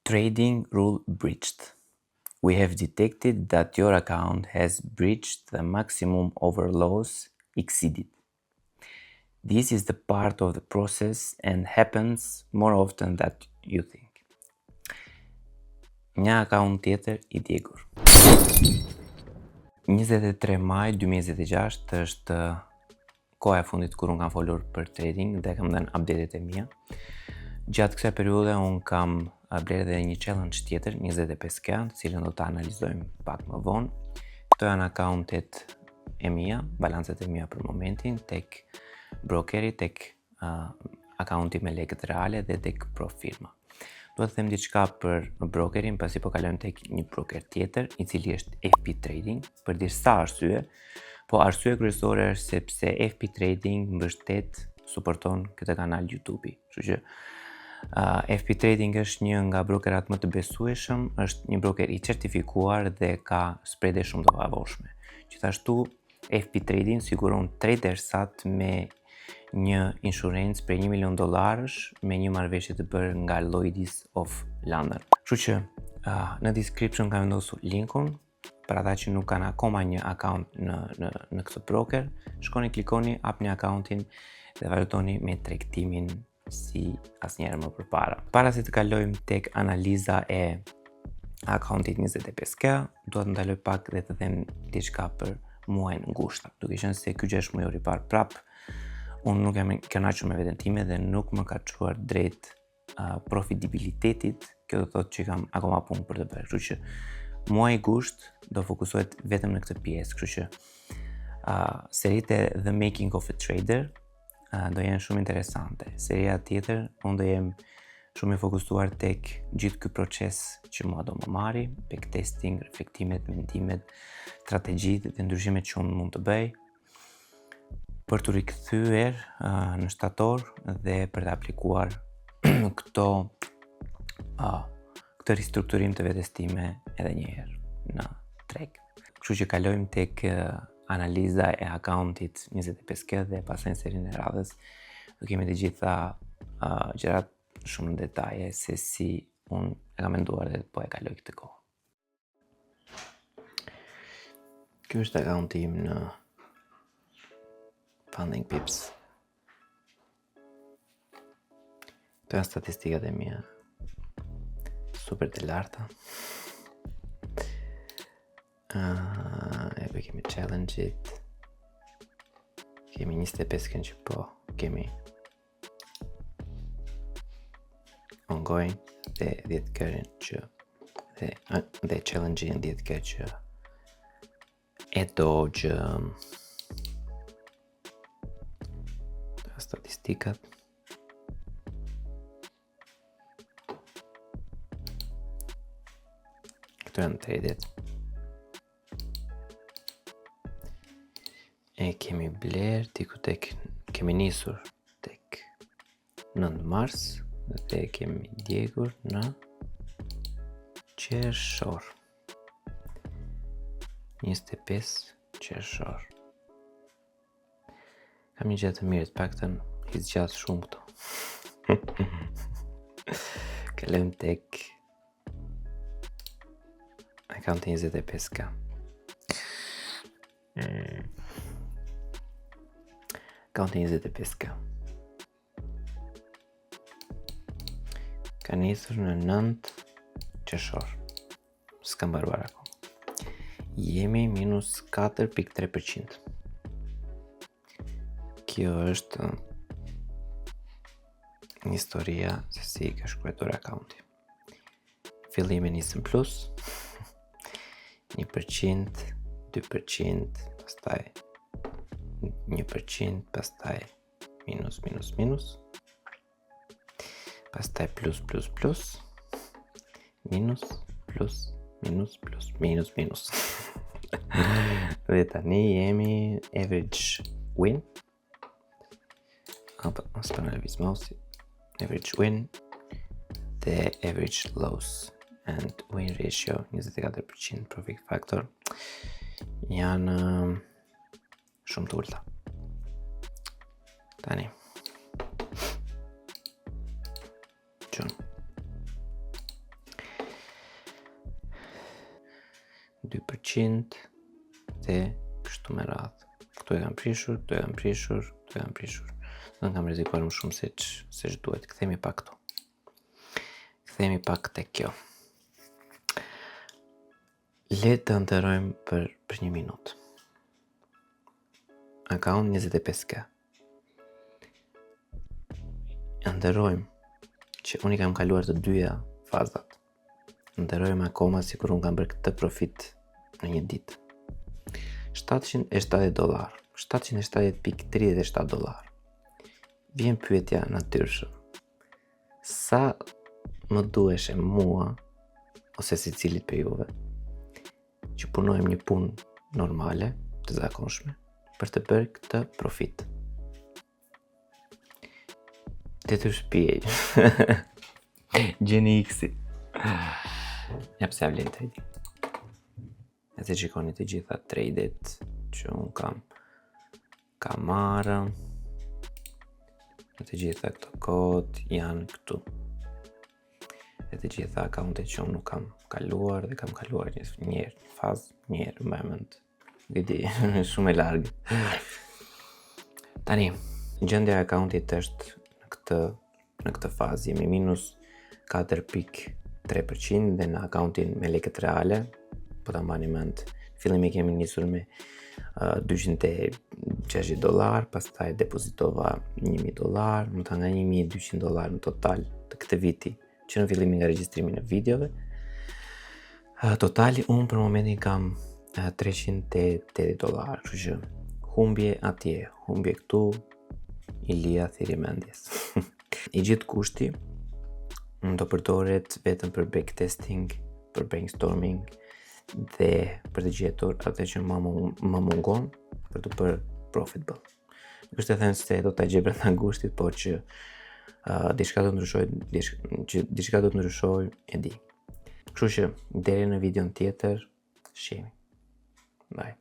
Trading rule breached. We have detected that your account has breached the maximum overloss exceeded. This is the part of the process and happens more often than you think. Një akaunt tjetër i djegur. 23 maj 2026 është koha e fundit kur unë kam folur për trading dhe kam dhënë update-et e mia. Gjatë kësaj periudhe unë kam blerë edhe një challenge tjetër, 25k, të cilën do ta analizojmë pak më vonë. Këto janë akauntet e mia, balancet e mia për momentin tek brokeri, tek akaunti me lekët reale dhe tek Profirma. Duhet të them diçka për brokerin, pasi po kalojmë tek një broker tjetër, i cili është FP Trading, për disa arsye, po arsye kryesore është sepse FP Trading mbështet, suporton këtë kanal YouTube-i. Kështu që FP Trading është një nga brokerat më të besueshëm, është një broker i certifikuar dhe ka sprede shumë të favorshme. Gjithashtu, FP Trading siguron tradersat me një insurance për $1 milion me një marrëveshje të bërë nga Lloyd's of London. Kështu që në description kam vendosur linkun për ata që nuk kanë akoma një account në këtë broker. Shkoni, klikoni, hapni accountin dhe vazhdoni me tregtimin si asnjëherë më përpara. Para se të kalojmë tek analiza e accountit 25k, dua të ndaloj pak dhe të them diçka për muajin ngushta. Duke qenë se ky 6 muaj i parë prap unë nuk jam i kënaqur me veten time dhe nuk më ka çuar drejt profitabilitetit. Kjo do thotë që kam akoma punë për të bërë. Kështu që muaji gusht do fokusohet vetëm në këtë pjesë. Kështu që seritë e The Making of a Trader do jenë shumë interesante. Seria tjetër unë do jem shumë i fokusuar tek gjithë ky proces që mua do më marri, backtesting, reflektimet, mendimet, strategjitë dhe ndryshimet që unë mund të bëj për të rikthyer në shtator dhe për të aplikuar këtë ristrukturim të vetes time edhe një herë në treg. Kështu që kalojmë tek analiza e akauntit 25k dhe pastaj në serinë e radhës do kemi të gjitha gjërat shumë në detaje se si unë e kam menduar dhe po e kaloj këtë kohë. Ky është akaunti im në Funding Pips. Këto janë statistikat e mia. Super të larta. E kemi challenge-it. Kemi 25 që po kemi ongoing dhe 10k që dhe challenge-in 10k që e Doge statistikat. Këto janë tradet. E kemi bler diku tek, kemi nisur tek 9 mars dhe kemi djegur në qershor. 25 qershor. Kam një gjatë të mirë, të paktën i zgjatë shumë këto. Kalojmë tek akaunti 25k. Akaunti 25k. Ka nisur në 9 qershor. S'kam mbaruar akoma. Jemi minus 4.3%. Kjo është një historia se si ka shkruar akaunti. Fillimi nisën plus 1%, 2%, pastaj 1%, pastaj minus, pastaj plus, minus, plus, minus. Dhe tani jemi average win. Average win dhe average loss and win ratio 24% profit factor janë shumë të ulta. Tani John 300 dhe kështu me radhë. Këtu e kam prishur, këtu e kam prishur, këtu e kam prishur. Dhe në kam rrezikuar më shumë se që duhet. Kthehemi pak këtu. Kthehemi pak tek kjo. Le të ndërrojmë për 1 minutë. Account 25k. Ndërrojmë që unë i kam kaluar të dyja fazat. Ndërrojmë akoma si kur unë kam bërë këtë profit në një ditë. $770, $770.37. Vjen pyetja natyrshëm. Sa më duheshe mua, ose si cilit për juve, që punojmë një punë normale, të zakonshme, për të bërë këtë profit? Të të shpjej. Gjeni X-i. Ja pse vlen trading. E të shikoni të gjitha tradet që unë kam marrë. E të gjitha këto kod janë këtu. E të gjitha accountet që unë nuk kam kaluar dhe kam kaluar një fazë, një moment. Gëdi, shumë e largë. Tani, gjendja e accountit është në këtë fazë. Jemi minus 4.3% dhe në accountin me lekët reale, po ta mbani mend, fillimi kemi nisur me $260, pastaj depozitova $1.000, më ta nga $1.200 në total të këtë viti, që në fillimi nga regjistrimi në videove. Totali unë për momentin kam $380, kështu që humbje atje, humbje këtu, i lija thirrje mendjes. I gjithë kushti do përdoret vetëm për backtesting, për brainstorming dhe për të gjetur atë që më mungon për të bërë profitable. Nuk është të thënë se do ta gjej brenda gushtit, por që diçka do të ndryshoj, e di. Kështu që deri në videon tjetër, shihemi. Bye.